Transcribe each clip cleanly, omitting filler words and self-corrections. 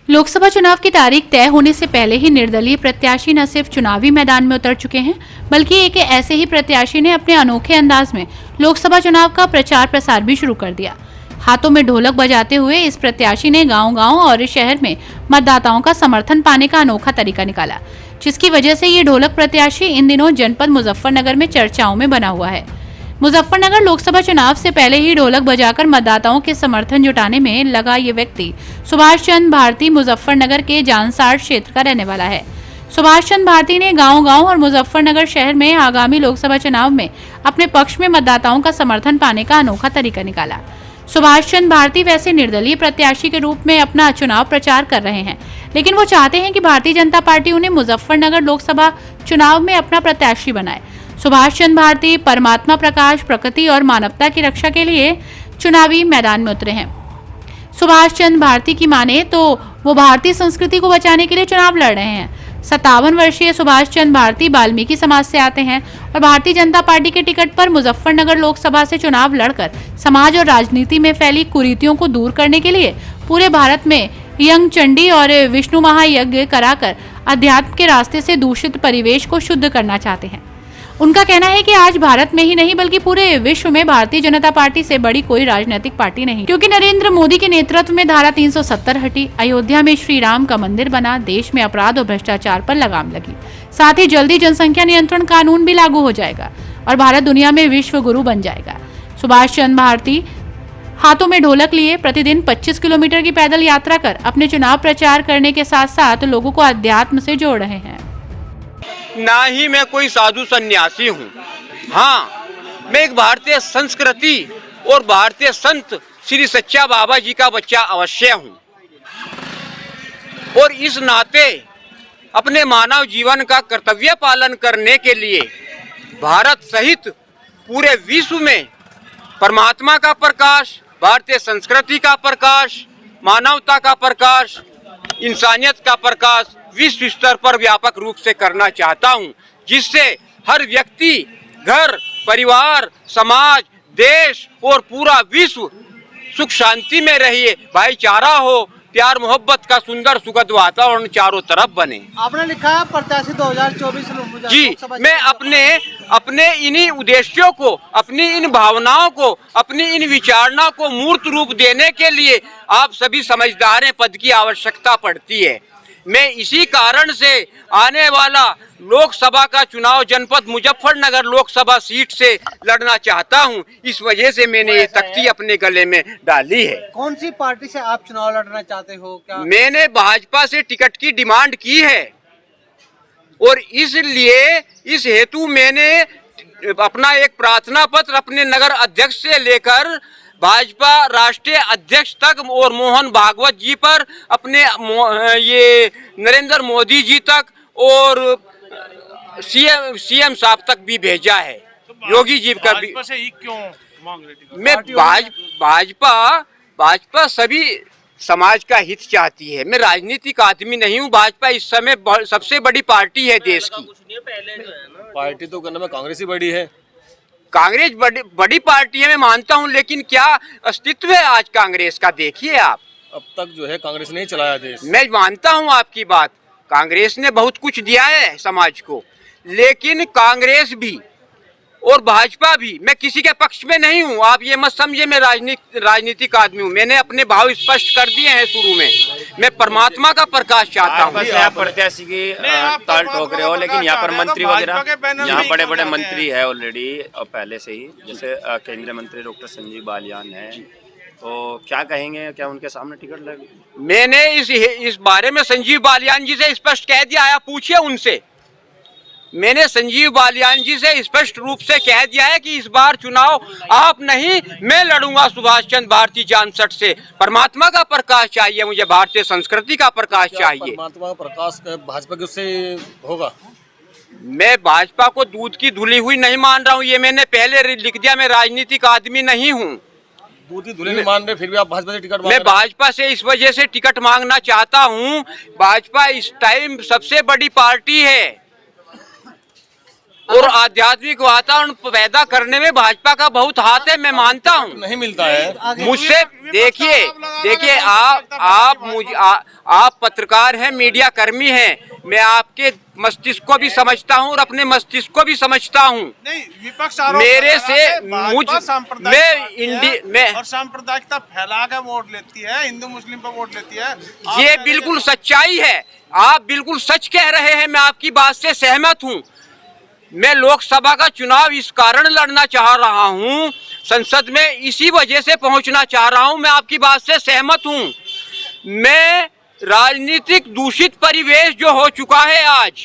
लोकसभा चुनाव की तारीख तय होने से पहले ही निर्दलीय प्रत्याशी न सिर्फ चुनावी मैदान में उतर चुके हैं, बल्कि एक ऐसे ही प्रत्याशी ने अपने अनोखे अंदाज में लोकसभा चुनाव का प्रचार प्रसार भी शुरू कर दिया। हाथों में ढोलक बजाते हुए इस प्रत्याशी ने गांव-गांव और शहर में मतदाताओं का समर्थन पाने का अनोखा तरीका निकाला, जिसकी वजह से ये ढोलक प्रत्याशी इन दिनों जनपद मुजफ्फरनगर में चर्चाओं में बना हुआ है। मुजफ्फरनगर लोकसभा चुनाव से पहले ही ढोलक बजाकर मतदाताओं के समर्थन जुटाने में लगा ये व्यक्ति सुभाष चंद्र भारती मुजफ्फरनगर के जानसार क्षेत्र का रहने वाला है। सुभाष चंद्र भारती ने गांव-गांव और मुजफ्फरनगर शहर में आगामी लोकसभा चुनाव में अपने पक्ष में मतदाताओं का समर्थन पाने का अनोखा तरीका निकाला। सुभाष चंद्र भारती वैसे निर्दलीय प्रत्याशी के रूप में अपना चुनाव प्रचार कर रहे हैं, लेकिन वो चाहते हैं कि भारतीय जनता पार्टी उन्हें मुजफ्फरनगर लोकसभा चुनाव में अपना प्रत्याशी बनाए। सुभाष चंद्र भारती परमात्मा प्रकाश, प्रकृति और मानवता की रक्षा के लिए चुनावी मैदान में उतरे हैं। सुभाष चंद्र भारती की माने तो वो भारतीय संस्कृति को बचाने के लिए चुनाव लड़ रहे हैं। 57 वर्षीय सुभाष चंद्र भारती वाल्मीकि समाज से आते हैं और भारतीय जनता पार्टी के टिकट पर मुजफ्फरनगर लोकसभा से चुनाव लड़कर समाज और राजनीति में फैली कुरीतियों को दूर करने के लिए पूरे भारत में यंग चंडी और विष्णु महायज्ञ कराकर अध्यात्म के रास्ते से दूषित परिवेश को शुद्ध करना चाहते हैं। उनका कहना है कि आज भारत में ही नहीं बल्कि पूरे विश्व में भारतीय जनता पार्टी से बड़ी कोई राजनीतिक पार्टी नहीं, क्योंकि नरेंद्र मोदी के नेतृत्व में धारा 370 हटी, अयोध्या में श्री राम का मंदिर बना, देश में अपराध और भ्रष्टाचार पर लगाम लगी, साथ ही जल्दी जनसंख्या नियंत्रण कानून भी लागू हो जाएगा और भारत दुनिया में विश्व गुरु बन जाएगा। सुभाष चंद्र भारती हाथों में ढोलक लिए प्रतिदिन 25 किलोमीटर की पैदल यात्रा कर अपने चुनाव प्रचार करने के साथ साथ लोगों को अध्यात्म से जोड़ रहे हैं। ना ही मैं कोई साधु सन्यासी हूँ, हाँ मैं एक भारतीय संस्कृति और भारतीय संत श्री सच्चा बाबा जी का बच्चा अवश्य हूँ और इस नाते अपने मानव जीवन का कर्तव्य पालन करने के लिए भारत सहित पूरे विश्व में परमात्मा का प्रकाश, भारतीय संस्कृति का प्रकाश, मानवता का प्रकाश, इंसानियत का प्रकाश विश्व स्तर पर व्यापक रूप से करना चाहता हूं, जिससे हर व्यक्ति, घर, परिवार, समाज, देश और पूरा विश्व सुख शांति में रहिए, भाईचारा हो, प्यार मोहब्बत का सुंदर सुखद वातावरण चारों तरफ बने। आपने लिखा है प्रत्याशी 2024 जी, मैं अपने इन्हीं उद्देश्यों को, अपनी इन भावनाओं को, अपनी इन विचारणाओं को मूर्त रूप देने के लिए आप सभी समझदार पद की आवश्यकता पड़ती है। मैं इसी कारण से आने वाला लोकसभा का चुनाव जनपद मुजफ्फरनगर लोकसभा सीट से लड़ना चाहता हूं। इस वजह से मैंने ये तख्ती अपने गले में डाली है। कौन सी पार्टी से आप चुनाव लड़ना चाहते हो? क्या मैंने भाजपा से टिकट की डिमांड की है और इसलिए इस हेतु मैंने अपना एक प्रार्थना पत्र अपने नगर अध्यक्ष से लेकर भाजपा राष्ट्रीय अध्यक्ष तक और मोहन भागवत जी पर, अपने ये नरेंद्र मोदी जी तक और सीएम साहब तक भी भेजा है, योगी जी का भी। से ही क्यों मांग रहे थे? मैं भाजपा सभी समाज का हित चाहती है। मैं राजनीतिक आदमी नहीं हूँ। भाजपा इस समय सबसे बड़ी पार्टी है देश की। पार्टी तो करने में कांग्रेस ही बड़ी है। कांग्रेस बड़ी पार्टी है, मैं मानता हूं, लेकिन क्या अस्तित्व है आज कांग्रेस का? देखिए आप, अब तक जो है कांग्रेस ने ही चलाया देश। मैं मानता हूं आपकी बात, कांग्रेस ने बहुत कुछ दिया है समाज को, लेकिन कांग्रेस भी और भाजपा भी, मैं किसी के पक्ष में नहीं हूं। आप ये मत समझिए मैं राजनीतिक आदमी हूं। मैंने अपने भाव स्पष्ट कर दिए हैं शुरू में। मैं परमात्मा का प्रकाश चाहता हूं। आप प्रत्याशी की ताल ठोक रहे हो, लेकिन यहाँ पर मंत्री वगैरह, यहाँ बड़े बड़े मंत्री है ऑलरेडी और पहले से ही, जैसे केंद्रीय मंत्री डॉक्टर संजीव बालियान है, तो क्या कहेंगे, क्या उनके सामने टिकट लगे? मैंने इस बारे में संजीव बालियान जी से स्पष्ट कह दिया है, पूछिए उनसे। मैंने संजीव बालियान जी से स्पष्ट रूप से कह दिया है कि इस बार चुनाव आप नहीं, मैं लड़ूंगा सुभाष चंद्र भारती जानसठ से। परमात्मा का प्रकाश चाहिए मुझे, भारतीय संस्कृति का प्रकाश चाहिए। परमात्मा का प्रकाश भाजपा के उससे होगा? मैं भाजपा को दूध की धुली हुई नहीं मान रहा हूँ, ये मैंने पहले लिख दिया। मैं राजनीतिक आदमी नहीं हूँ। दूध की धुली नहीं मान रहे, फिर भी आप भाजपा से टिकट मांग मैं भाजपा से इस वजह से टिकट मांगना चाहता हूँ, भाजपा इस टाइम सबसे बड़ी पार्टी है और आध्यात्मिक वातावरण पैदा करने में भाजपा का बहुत हाथ है, मैं मानता हूँ। नहीं मिलता है मुझसे देखिए आप पत्रकार हैं, मीडिया कर्मी हैं, मैं आपके मस्तिष्क को भी समझता हूँ और अपने मस्तिष्क को भी समझता हूँ। नहीं, विपक्ष आरोप मेरे लगा से है, भाजपा मैं और सांप्रदायिकता फैला कर वोट लेती है, हिंदू मुस्लिम पर वोट लेती है। ये बिल्कुल सच्चाई है, आप बिल्कुल सच कह रहे हैं, मैं आपकी बात से सहमत हूँ। मैं लोकसभा का चुनाव इस कारण लड़ना चाह रहा हूँ, संसद में इसी वजह से पहुंचना चाह रहा हूँ, मैं आपकी बात से सहमत हूँ। मैं राजनीतिक दूषित परिवेश जो हो चुका है आज,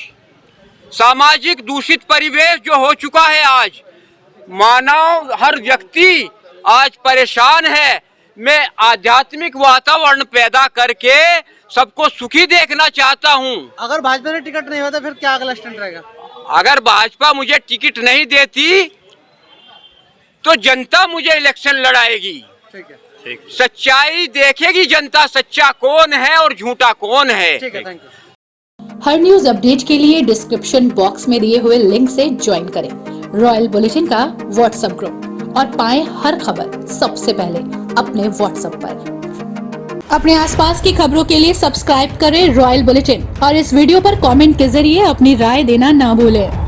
सामाजिक दूषित परिवेश जो हो चुका है आज, मानव हर व्यक्ति आज परेशान है। मैं आध्यात्मिक वातावरण पैदा करके सबको सुखी देखना चाहता हूँ। अगर भाजपा ने टिकट नहीं होता फिर क्या अगला स्टैंड रहेगा? अगर भाजपा मुझे टिकट नहीं देती तो जनता मुझे इलेक्शन लड़ाएगी। ठीक है, सच्चाई देखेगी जनता, सच्चा कौन है और झूठा कौन है। ठीक है, thank you. Her news update के लिए डिस्क्रिप्शन बॉक्स में दिए हुए लिंक से ज्वाइन करें रॉयल बुलेटिन का व्हाट्सएप ग्रुप और पाएं हर खबर सबसे पहले अपने व्हाट्सएप पर। अपने आसपास की खबरों के लिए सब्सक्राइब करें रॉयल बुलेटिन और इस वीडियो पर कमेंट के जरिए अपनी राय देना ना भूलें।